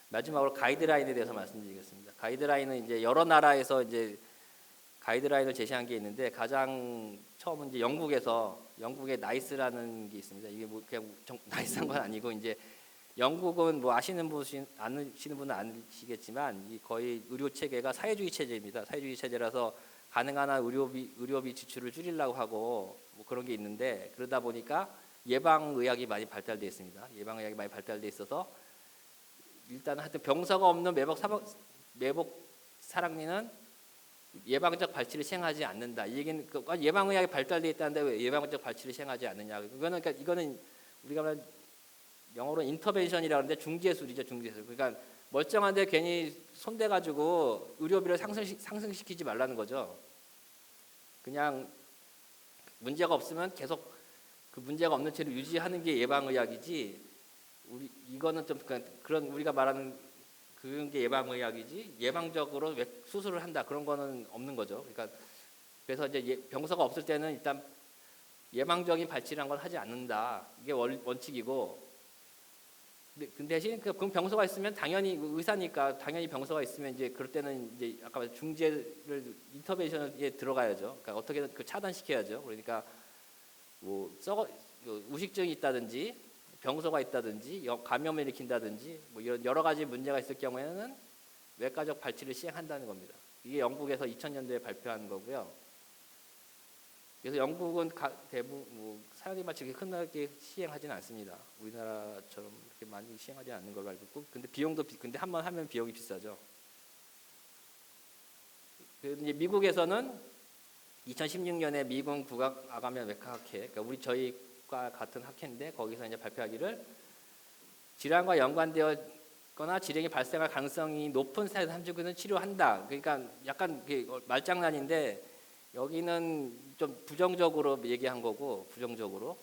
마지막으로 가이드라인에 대해서 말씀드리겠습니다. 가이드라인은 이제 여러 나라에서 이제 가이드라인을 제시한 게 있는데 가장 처음은 이제 영국의 나이스라는 게 있습니다. 이게 뭐 그냥 나이스한 건 아니고 이제 영국은 뭐 아시는 분은 아시겠지만 이 거의 의료 체계가 사회주의 체제입니다. 사회주의 체제라서 가능한 한 의료비 지출을 줄이려고 하고 뭐 그런 게 있는데 그러다 보니까 예방의학이 많이 발달돼 있습니다. 예방의학이 많이 발달돼 있어서 일단 하여튼 병사가 없는 매복 사랑니는 예방적 발치를 시행하지 않는다. 이 얘기는 예방의학이 발달돼 있다는데 왜 예방적 발치를 시행하지 않느냐. 이거는 우리가 말하는 영어로 인터벤션이라고 하는데 중재술이죠, 중재술. 그러니까 멀쩡한데 괜히 손대가지고 의료비를 상승시키지 말라는 거죠. 그냥 문제가 없으면 계속 그 문제가 없는 채로 유지하는 게 예방의학이지. 이거는 좀 그런 우리가 말하는 그런 게 예방의학이지. 예방적으로 수술을 한다 그런 거는 없는 거죠. 그러니까 그래서 이제 병사가 없을 때는 일단 예방적인 발치라는 걸 하지 않는다. 이게 원칙이고. 근데 대신 그럼 병서가 있으면 당연히 의사니까 당연히 병서가 있으면 이제 그럴 때는 이제 아까 말한 중재를 인터벤션에 들어가야죠. 그러니까 어떻게든 그 차단시켜야죠. 그러니까 뭐 우식증이 있다든지 병서가 있다든지 감염을 일으킨다든지 뭐 이런 여러 가지 문제가 있을 경우에는 외과적 발치를 시행한다는 겁니다. 이게 영국에서 2000년도에 발표한 거고요. 그래서 영국은 대부분 뭐 사용리 발치 그렇게 흔하게 시행하지는 않습니다. 우리나라처럼 그렇게 많이 시행하지 않는 걸로 알고 있고, 근데 한번 하면 비용이 비싸죠. 이제 미국에서는 2016년에 미군 국악 아가면 외과학회, 그러니까 저희과 같은 학회인데 거기서 이제 발표하기를 질환과 연관되었거나 질병이 발생할 가능성이 높은 사회 3주기는 치료한다. 그러니까 약간 말장난인데 여기는 좀 부정적으로 얘기한 거고 부정적으로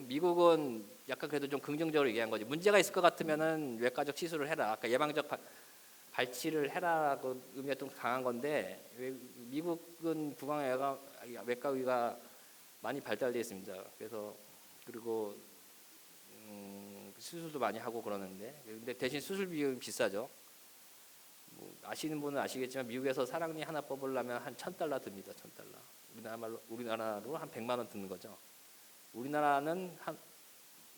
미국은 약간 그래도 좀 긍정적으로 얘기한 거지. 문제가 있을 것 같으면은 외과적 시술을 해라. 아까 예방적 발치를 해라라고 의미가 좀 강한 건데 미국은 외과의가 많이 발달되어 있습니다. 그래서 그리고 수술도 많이 하고 그러는데 근데 대신 수술 비용이 비싸죠. 뭐 아시는 분은 아시겠지만 미국에서 사랑니 하나 뽑으려면 한 $1,000 듭니다. $1,000. 우리나라로 한 100만 원 드는 거죠. 우리나라는 한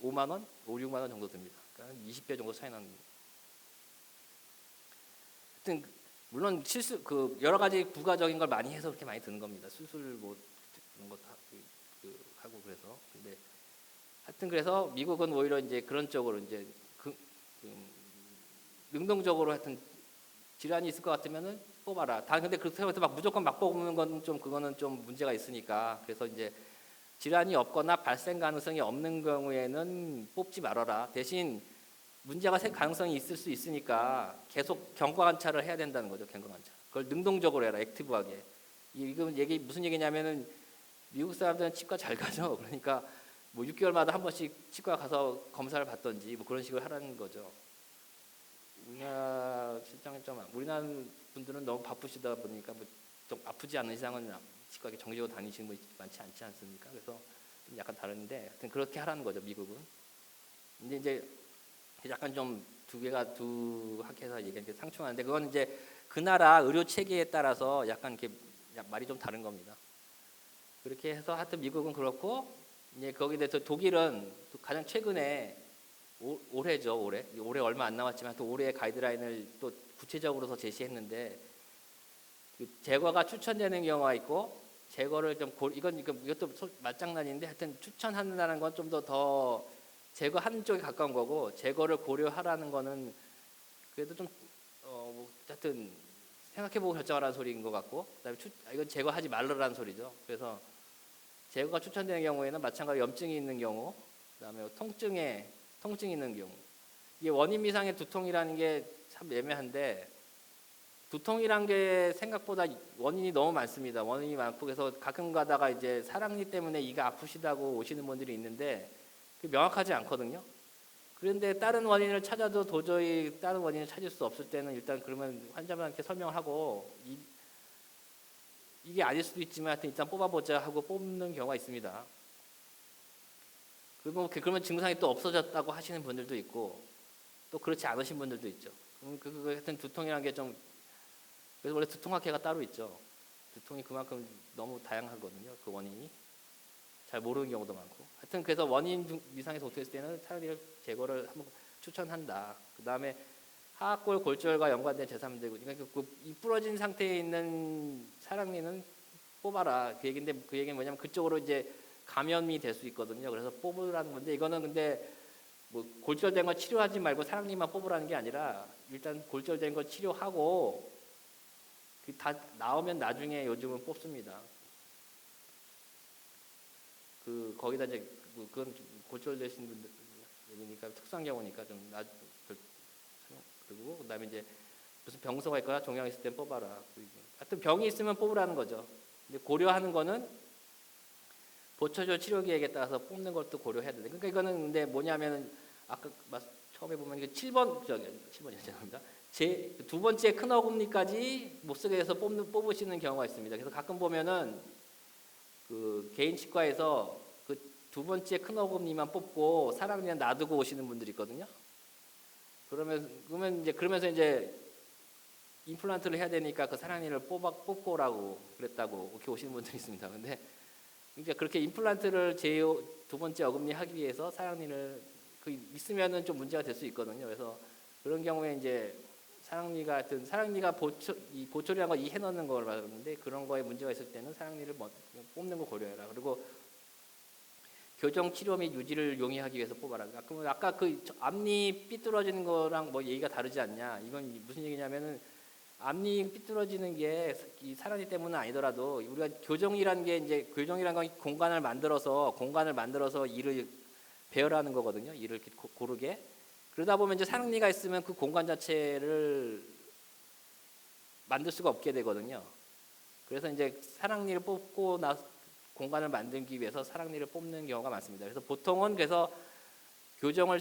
5만 원, 6만 원 정도 듭니다. 그러니까 20배 정도 차이 나는 겁니다. 하여튼 물론 여러 가지 부가적인 걸 많이 해서 그렇게 많이 드는 겁니다. 수술 뭐 그런 것도 하고 그래서 근데 하여튼 그래서 미국은 오히려 이제 그런 쪽으로 이제 능동적으로 하여튼 질환이 있을 것 같으면은 뽑아라. 근데 그렇다고 해서 무조건 막 뽑는 건 그거는 좀 문제가 있으니까 그래서 이제 질환이 없거나 발생 가능성이 없는 경우에는 뽑지 말아라. 대신 문제가 생 가능성이 있을 수 있으니까 계속 경과 관찰을 해야 된다는 거죠. 경과 관찰. 그걸 능동적으로 해라. 액티브하게. 이건 무슨 얘기냐면은 미국 사람들은 치과 잘 가죠. 그러니까 뭐 6개월마다 한 번씩 치과 가서 검사를 받던지 뭐 그런 식으로 하라는 거죠. 우리나라 실장은 우리나라 분들은 너무 바쁘시다 보니까 뭐 좀 아프지 않은 이상은 치과에 정기적으로 다니시는 분이 많지 않지 않습니까? 그래서 좀 약간 다른데 하여튼 그렇게 하라는 거죠. 미국은. 근데 이제 약간 좀 두 학회에서 얘기하는 게 상충하는데 그건 이제 그 나라 의료 체계에 따라서 약간 이렇게 말이 좀 다른 겁니다. 그렇게 해서 하여튼 미국은 그렇고 이제 거기에 대해서 독일은 가장 최근에 올해죠. 올해 얼마 안 남았지만 또 올해 가이드라인을 또 구체적으로 더 제시했는데 제거가 추천되는 경우가 있고 제거를 좀 이것도 말장난인데 하여튼 추천한다는 건 좀 더 제거하는 쪽에 가까운 거고 제거를 고려하라는 거는 그래도 좀 하여튼 생각해보고 결정하라는 소리인 것 같고 그다음에 이건 제거하지 말라라는 소리죠. 그래서 제거가 추천되는 경우에는 마찬가지로 염증이 있는 경우 그다음에 통증이 있는 경우 이게 원인 미상의 두통이라는 게 참 애매한데 두통이란 게 생각보다 원인이 너무 많습니다. 원인이 많고 그래서 가끔 가다가 이제 사랑니 때문에 이가 아프시다고 오시는 분들이 있는데 명확하지 않거든요. 그런데 다른 원인을 찾아도 도저히 다른 원인을 찾을 수 없을 때는 일단 그러면 환자분한테 설명하고 이게 아닐 수도 있지만 하여튼 일단 뽑아보자 하고 뽑는 경우가 있습니다. 그러면 증상이 또 없어졌다고 하시는 분들도 있고 또 그렇지 않으신 분들도 있죠. 그 하여튼 두통이라는 게 좀, 그래서 원래 두통학회가 따로 있죠. 두통이 그만큼 너무 다양하거든요. 그 원인이 잘 모르는 경우도 많고. 하여튼 그래서 원인 미상에서 어떻게 했을 때는 사랑니를 제거를 한번 추천한다. 그 다음에 하악골 골절과 연관된 제3대 그러니까 이 부러진 상태에 있는 사랑니는 뽑아라. 그 얘기인데 그 얘기는 뭐냐면 그쪽으로 이제 감염이 될 수 있거든요. 그래서 뽑으라는 건데 이거는 근데 뭐 골절된 거 치료하지 말고 사랑니만 뽑으라는 게 아니라 일단 골절된 거 치료하고 다 나오면 나중에 요즘은 뽑습니다. 그 거기다 이제 그건 골절되신 분들이니까 특수한 경우니까 좀 그리고 그다음에 이제 무슨 병소가 있거나 종양이 있을 땐 뽑아라. 하여튼 병이 있으면 뽑으라는 거죠. 근데 고려하는 거는 보초조 치료 계획에 따라서 뽑는 것도 고려해야 되는데 그러니까 이거는 근데 뭐냐면은 아까 처음에 보면 7번 7번이요 죄송합니다. 제 두 번째 큰 어금니까지 못 쓰게 해서 뽑으시는 경우가 있습니다. 그래서 가끔 보면은 그 개인 치과에서 그 두 번째 큰 어금니만 뽑고 사랑니는 놔두고 오시는 분들이 있거든요. 그러면서 이제 임플란트를 해야 되니까 그 사랑니를 뽑고 오라고 그랬다고 이렇게 오시는 분들이 있습니다. 근데 이제 그렇게 임플란트를 두 번째 어금니 하기 위해서 사랑니를 있으면은 좀 문제가 될 수 있거든요. 그래서 그런 경우에 이제 사랑니가 보초리라는 거 이 해넣는 걸 말하는데 그런 거에 문제가 있을 때는 사랑니를 뽑는 거 고려해라. 그리고 교정 치료 및 유지를 용이하기 위해서 뽑아라. 그러면 아까 그 앞니 삐뚤어지는 거랑 뭐 얘기가 다르지 않냐? 이건 무슨 얘기냐면은 앞니 삐뚤어지는 게 이 사랑니 때문은 아니더라도 우리가 교정이라는 건 공간을 만들어서 이를 배열하는 거거든요. 이를 이렇게 고르게. 그러다 보면 이제 사랑니가 있으면 그 공간 자체를 만들 수가 없게 되거든요. 그래서 이제 사랑니를 뽑고 공간을 만들기 위해서 사랑니를 뽑는 경우가 많습니다. 그래서 보통은 교정을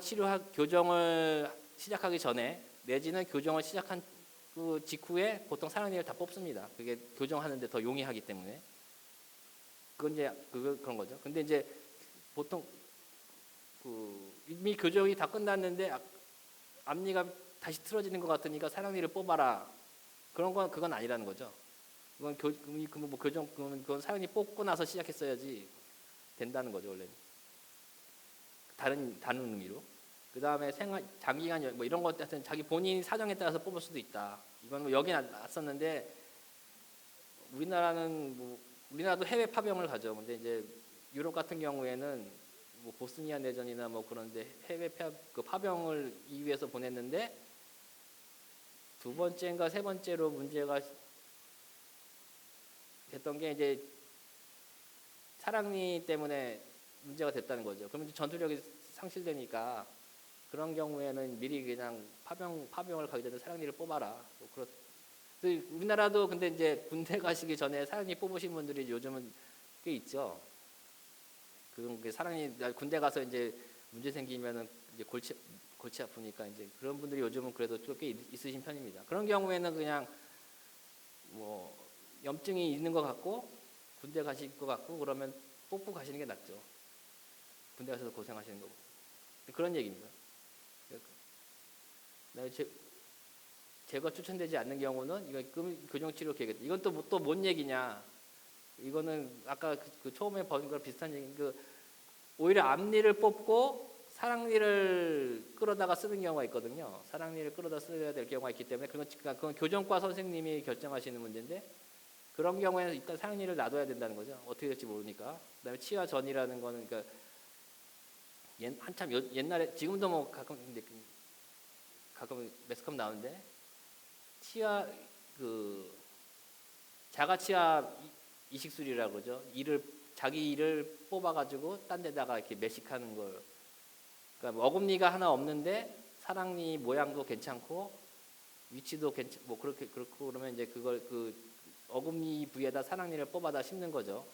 시작하기 전에 내지는 교정을 시작한 그 직후에 보통 사랑니를 다 뽑습니다. 그게 교정하는데 더 용이하기 때문에. 그건 이제 그런 거죠. 근데 이제 보통 이미 교정이 다 끝났는데 앞니가 다시 틀어지는 것 같으니까 사랑니를 뽑아라. 그건 아니라는 거죠. 그건 사랑니 뽑고 나서 시작했어야지 된다는 거죠 원래는. 다른 의미로. 그 다음에 장기간 뭐 이런 것 같은 자기 본인 사정에 따라서 뽑을 수도 있다. 이건 뭐 여기 났었는데 우리나라도 해외 파병을 가죠. 근데 이제 유럽 같은 경우에는 뭐 보스니아 내전이나 뭐 그런데 해외 파병을 EU에서 보냈는데 두 번째인가 세 번째로 문제가 됐던 게 이제 사랑니 때문에 문제가 됐다는 거죠. 그러면 전투력이 상실되니까 그런 경우에는 미리 그냥 파병을 가기 전에 사랑니를 뽑아라. 우리나라도 근데 이제 군대 가시기 전에 사랑니 뽑으신 분들이 요즘은 꽤 있죠. 사랑니 군대 가서 이제 문제 생기면은 이제 골치 아프니까 이제 그런 분들이 요즘은 그래도 꽤 있으신 편입니다. 그런 경우에는 그냥 뭐 염증이 있는 것 같고 군대 가실 것 같고 그러면 뽑고 가시는 게 낫죠. 군대 가셔서 고생하시는 거고. 그런 얘기입니다. 제거 추천되지 않는 경우는 이건 교정치료 계획. 이건 또 뭔 얘기냐? 이거는 아까 그 처음에 본 거랑 비슷한 얘기. 오히려 앞니를 뽑고 사랑니를 끌어다가 쓰는 경우가 있거든요. 사랑니를 끌어다 써야 될 경우가 있기 때문에 그건 교정과 선생님이 결정하시는 문제인데 그런 경우에는 일단 사랑니를 놔둬야 된다는 거죠. 어떻게 될지 모르니까. 그다음에 치아 전이라는 거는 한참 옛날에 지금도 뭐 가끔 매스컴 나오는데 치아 자가치아 이식술이라고 그러죠. 자기 이를 뽑아가지고 딴 데다가 이렇게 매식하는 걸. 그러니까 어금니가 하나 없는데 사랑니 모양도 괜찮고 위치도 뭐 그렇고 그러면 이제 그걸 어금니 부위에다 사랑니를 뽑아다 심는 거죠.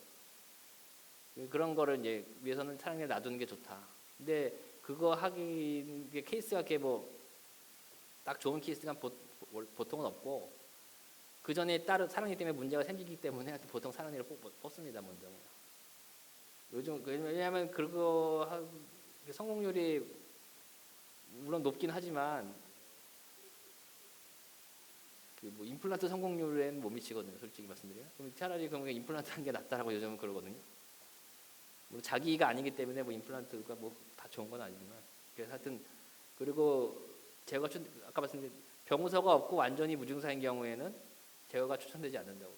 그런 거를 이제 위해서는 사랑니를 놔두는 게 좋다. 근데 그거 하기 케이스가 딱 좋은 케이스가 보통은 없고 그 전에 사랑니 때문에 문제가 생기기 때문에 보통 사랑니를 뽑습니다 먼저. 요즘 왜냐하면 그거 성공률이 물론 높긴 하지만 그 뭐 임플란트 성공률에는 못 미치거든요. 솔직히 말씀드려요. 그럼 차라리 그러면 임플란트 하는 게 낫다라고 요즘은 그러거든요. 물론 자기가 아니기 때문에 뭐 임플란트가 뭐 다 좋은 건 아니지만 그래서 하여튼 그리고 제가 아까 말씀드린 병우서가 없고 완전히 무증상인 경우에는 제거가 추천되지 않는다고.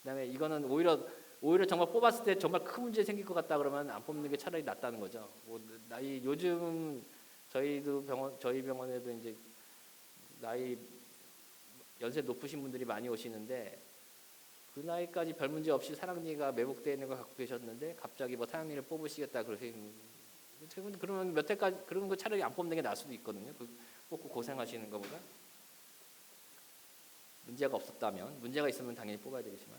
그다음에 이거는 오히려 정말 뽑았을 때 정말 큰 문제 생길 것 같다 그러면 안 뽑는 게 차라리 낫다는 거죠. 뭐 나이 요즘 저희 병원에도 이제 나이 연세 높으신 분들이 많이 오시는데 그 나이까지 별 문제 없이 사랑니가 매복되어 있는 걸 갖고 계셨는데 갑자기 뭐 사랑니를 뽑으시겠다 그러면 몇 해까지 그런 거 차라리 안 뽑는 게 나을 수도 있거든요. 그 뽑고 고생하시는 것보다 문제가 없었다면 문제가 있으면 당연히 뽑아야 되겠지만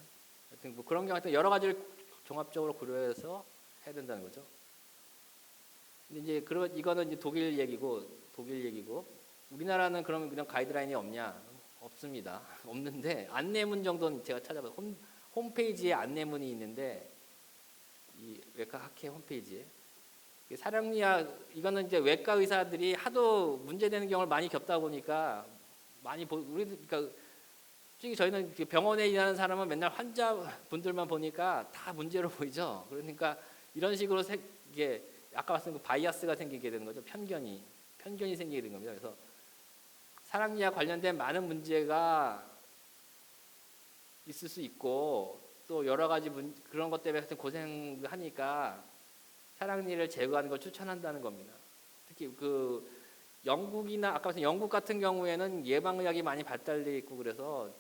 하여튼 뭐 그런 경우 여러 가지를 종합적으로 고려해서 해야 된다는 거죠. 근데 이제 이거는 이제 독일 얘기고 우리나라는 그러면 그냥 가이드라인이 없냐? 없습니다. 없는데 안내문 정도는 제가 찾아봐서 홈페이지에 안내문이 있는데 이 외과 학회 홈페이지에 사랑니야 이거는 이제 외과 의사들이 하도 문제되는 경우를 많이 겪다 보니까 우리 그러니까 솔직히 저희는 병원에 일하는 사람은 맨날 환자분들만 보니까 다 문제로 보이죠. 그러니까 이런 식으로 이게 아까 말씀드린 그 바이아스가 생기게 되는 거죠. 편견이 생기게 되는 겁니다. 그래서 사랑니와 관련된 많은 문제가 있을 수 있고 또 여러 가지 그런 것 때문에 고생하니까 사랑니를 제거하는 걸 추천한다는 겁니다. 특히 그 영국이나 아까 말씀 영국 같은 경우에는 예방의학이 많이 발달되어 있고 그래서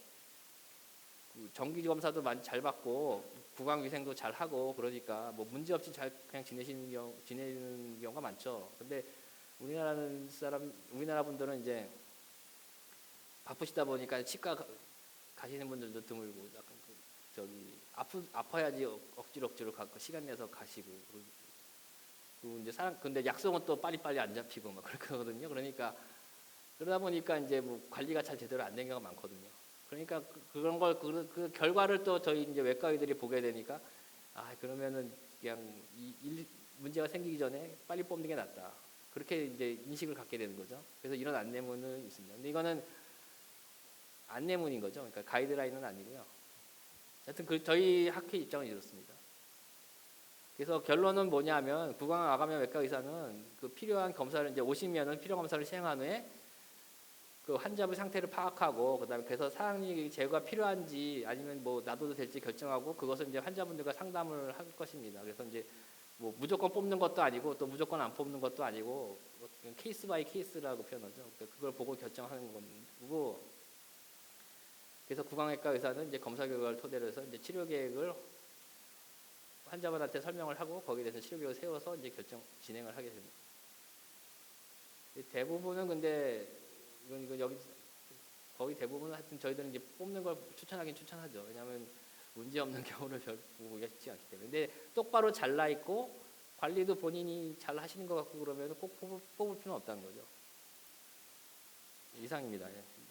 정기 검사도 많이 잘 받고 구강위생도 잘 하고 그러니까 뭐 문제 없이 잘 그냥 지내는 경우가 많죠. 근데 우리나라 분들은 이제 바쁘시다 보니까 치과 가시는 분들도 드물고 약간 아파야지 억지로 가고 시간 내서 가시고 그리고 이제 근데 약속은 또 빨리빨리 안 잡히고 막 그렇거든요. 그러니까 그러다 보니까 이제 뭐 관리가 잘 제대로 안 된 경우가 많거든요. 그러니까 그런 걸 그 결과를 또 저희 이제 외과의들이 보게 되니까 그러면은 그냥 문제가 생기기 전에 빨리 뽑는 게 낫다. 그렇게 이제 인식을 갖게 되는 거죠. 그래서 이런 안내문은 있습니다. 근데 이거는 안내문인 거죠. 그러니까 가이드라인은 아니고요. 하여튼 저희 학회 입장은 이렇습니다. 그래서 결론은 뭐냐면 구강암 외과 의사는 그 필요한 검사를 이제 오시면은 필요 검사를 시행한 후에 그 환자의 상태를 파악하고 그다음에 그래서 사랑니 제거가 필요한지 아니면 뭐 놔둬도 될지 결정하고 그것을 이제 환자분들과 상담을 할 것입니다. 그래서 이제 뭐 무조건 뽑는 것도 아니고 또 무조건 안 뽑는 것도 아니고 케이스 바이 케이스라고 표현하죠. 그러니까 그걸 보고 결정하는 거고. 그래서 구강외과 의사는 이제 검사 결과를 토대로 해서 이제 치료 계획을 환자분한테 설명을 하고 거기에 대해서 치료 계획을 세워서 이제 진행을 하게 됩니다. 대부분은 근데 이건 여기 거의 대부분은 하여튼 저희들은 이제 뽑는 걸 추천하죠. 왜냐하면 문제 없는 경우를 별 보기가 쉽지 않기 때문에. 근데 똑바로 잘나 있고 관리도 본인이 잘 하시는 것 같고 그러면 꼭 뽑을 필요는 없다는 거죠. 이상입니다. 예.